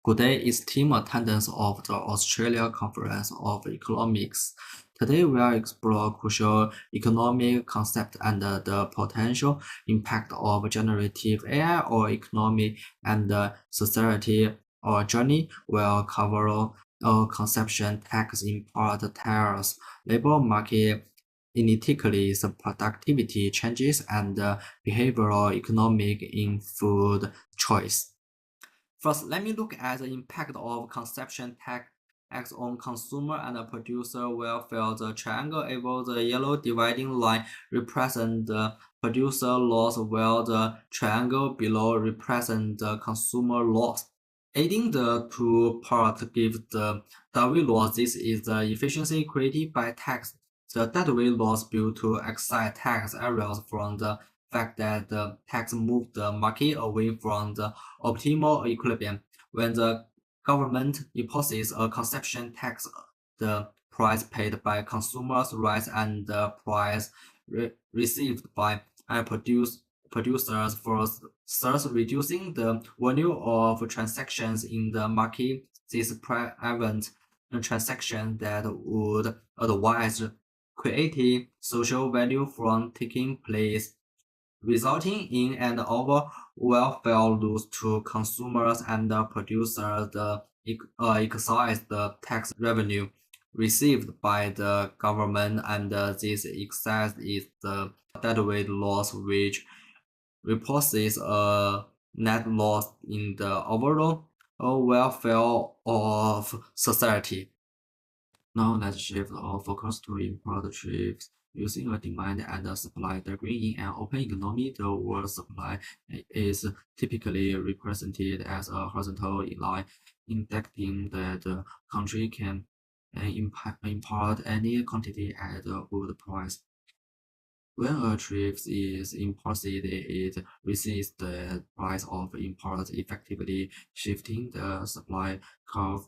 Good day, esteemed attendants of the Australia Conference of Economics. Today we will explore crucial economic concepts and the potential impact of generative AI on economy and society. Our journey will cover consumption tax, import tariffs, labor market inequalities, productivity changes, and behavioral economic in food choice. First, let me look at the impact of consumption tax on consumer and producer welfare. The triangle above the yellow dividing line represents the producer loss, while the triangle below represents the consumer loss. Adding the two parts gives the W loss. This is the efficiency created by tax. The deadweight loss due to excise tax arises from the fact that the tax moved the market away from the optimal equilibrium. When the government imposes a consumption tax, the price paid by consumers rise and the price received by producers falls, thus reducing the volume of transactions in the market. This prevents transactions that would otherwise create social value from taking place, resulting in an overall welfare loss to consumers and producers. The excise the tax revenue received by the government, and this excess is the deadweight loss, which replaces a net loss in the overall welfare of society. Now let's shift our focus to import trades. Using a demand and supply diagram in an open economy, the world supply is typically represented as a horizontal line, indicating that the country can import any quantity at a good price. When a trade is imported, it raises the price of imports, effectively shifting the supply curve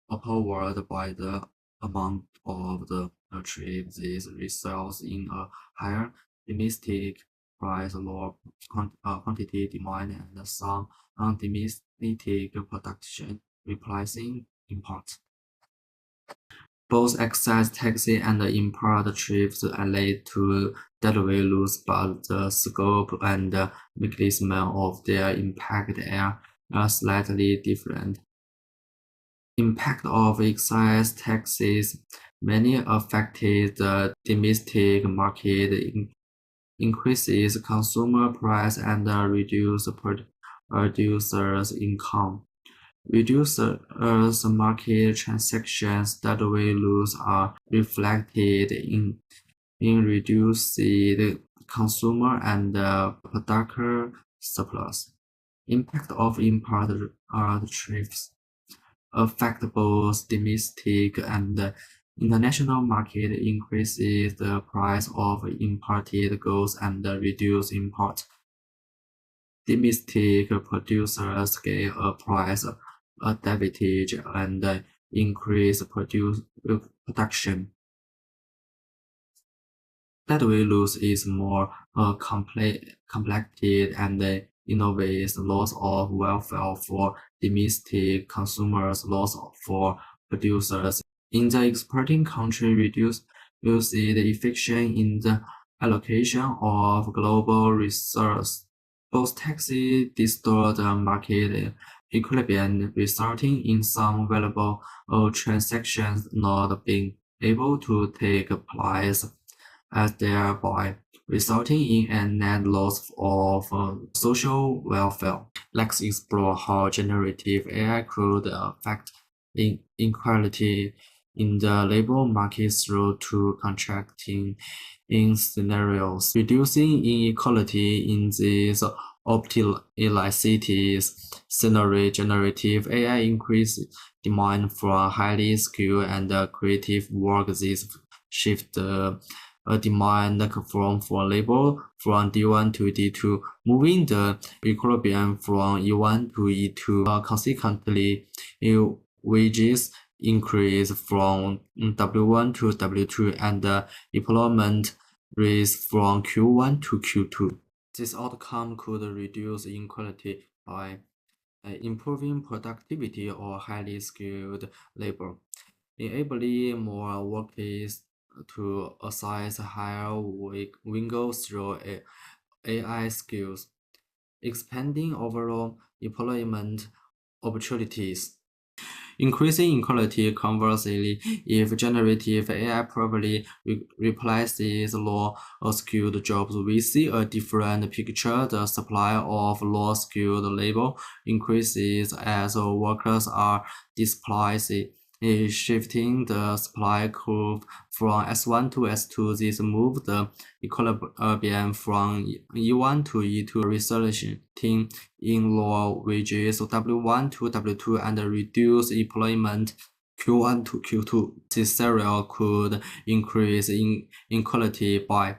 upward by the amount of the trade. This results in a higher domestic price, lower quantity demand, and some domestic production replacing imports. Both excise taxes and import tariffs lead to deadweight loss, but the scope and mechanism of their impact are slightly different. Impact of excise taxes mainly affected the domestic market, increases consumer price and reduce producers' income. Reducers market transactions deadweight loss are reflected in reduced consumer and producer surplus. Impact of import tariffs affect both domestic and international market, increases the price of imported goods and reduce import. Domestic producers gain a price advantage and increase production. Deadweight loss is more complicated and innovates loss of welfare for domestic consumers, loss for producers. In the exporting country, reduce the efficiency in the allocation of global resources. Both taxes distort the market equilibrium, resulting in some valuable transactions not being able to take place, as thereby resulting in a net loss of social welfare. Let's explore how generative AI could affect inequality in the labor market through two contracting scenarios. Reducing inequality in these optimalities scenario, generative AI increases demand for highly skilled and creative work. This shift demand from labor from D1 to D2, moving the equilibrium from E1 to E2. Consequently, wages increase from W1 to W2 and employment raise from Q1 to Q2. This outcome could reduce inequality by improving productivity or highly skilled labor, enabling more workers to access higher winnings through AI skills, expanding overall employment opportunities. Increasing inequality. Conversely, if generative AI probably replaces low-skilled jobs, we see a different picture. The supply of low-skilled labor increases as workers are displaced, shifting the supply curve from S1 to S2. This moves the equilibrium from E1 to E2, resulting in lower wages W1 to W2 and reduce employment Q1 to Q2. This scenario could increase inequality by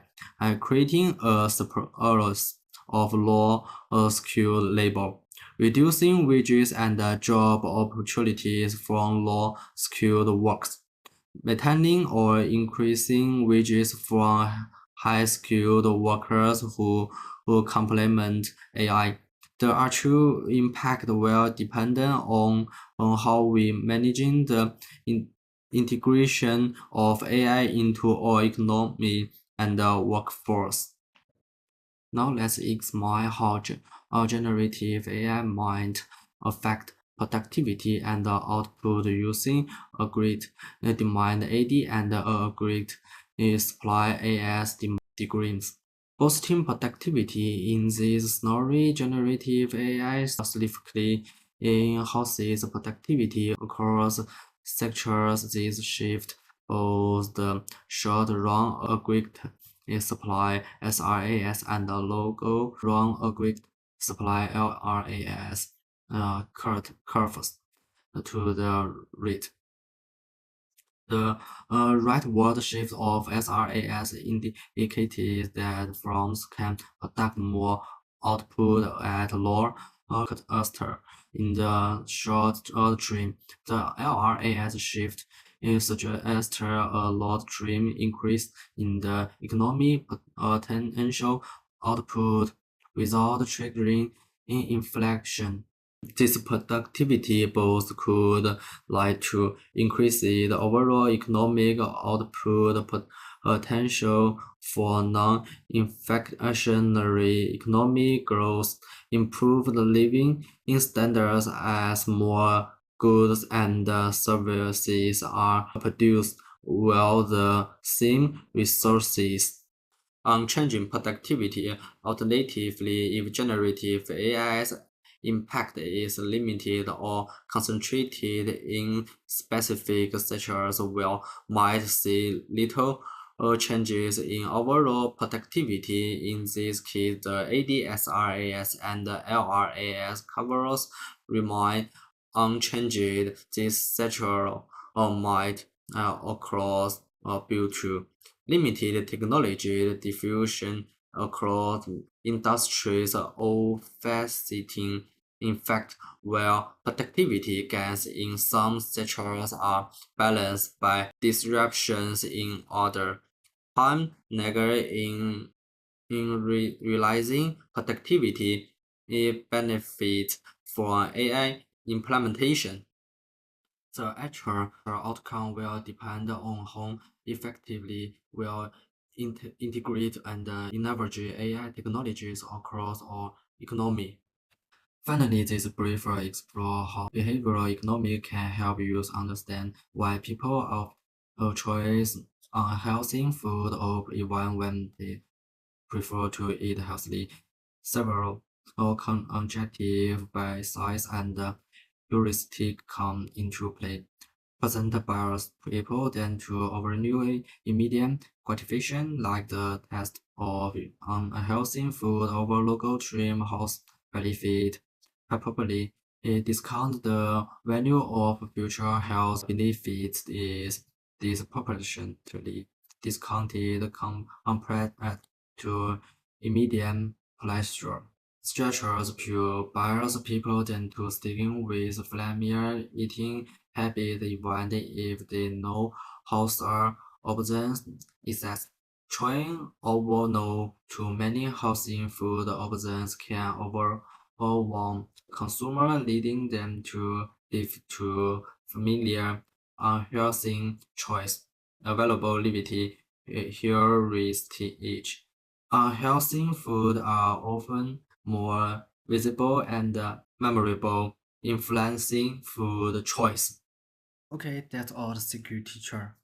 creating a surplus of low-skilled labor, reducing wages and job opportunities from low-skilled workers, maintaining or increasing wages from high-skilled workers who complement AI. The actual impact will depend on how we managing the integration of AI into our economy and workforce. Now let's examine how generative AI might affect productivity and output using a great demand AD and a great supply AS degrees. Boosting productivity in this scenario, generative AI significantly enhances productivity across sectors. This shift both the short-run agreed supply SRAS and the long-run agreed supply LRAS curves to the right. The rightward shift of SRAS indicates that firms can produce more output at lower cost. In the short term, the LRAS shift suggests a long-term increase in the economic potential output without triggering inflation. This productivity boost could lead to increased overall economic output potential for non-inflationary economic growth, improved living standards as more goods and services are produced while the same resources on changing productivity. Alternatively, if generative AI's impact is limited or concentrated in specific sectors, we might see little changes in overall productivity. In this case, the ADSRAS and the LRAS covers remain unchanged. This sector might occur due to limited technology diffusion across industries offsetting. In fact, while productivity gains in some sectors are balanced by disruptions in other, time negative in realizing productivity, it benefits from AI implementation. The actual outcome will depend on how effectively we will integrate and leverage AI technologies across our economy. Finally, this brief explore how behavioral economics can help users understand why people of choice unhealthy food or even when they prefer to eat healthily. Several objective biases and heuristic come into play. Present bias people tend to overvalue immediate gratification, like the taste of unhealthy food over local-term health benefit. Hyperbole discount the value of future health benefits is disproportionately discounted compared to immediate pleasure. Structures pure bias people tend to sticking with familiar eating habits even if they know health options exist. Trying over no too many healthy food options can or one consumer, leading them to live to familiar, unhealthy choice, availability, heuristic. Unhealthy food are often more visible and memorable, influencing food choice. Okay, that's all the secret teacher.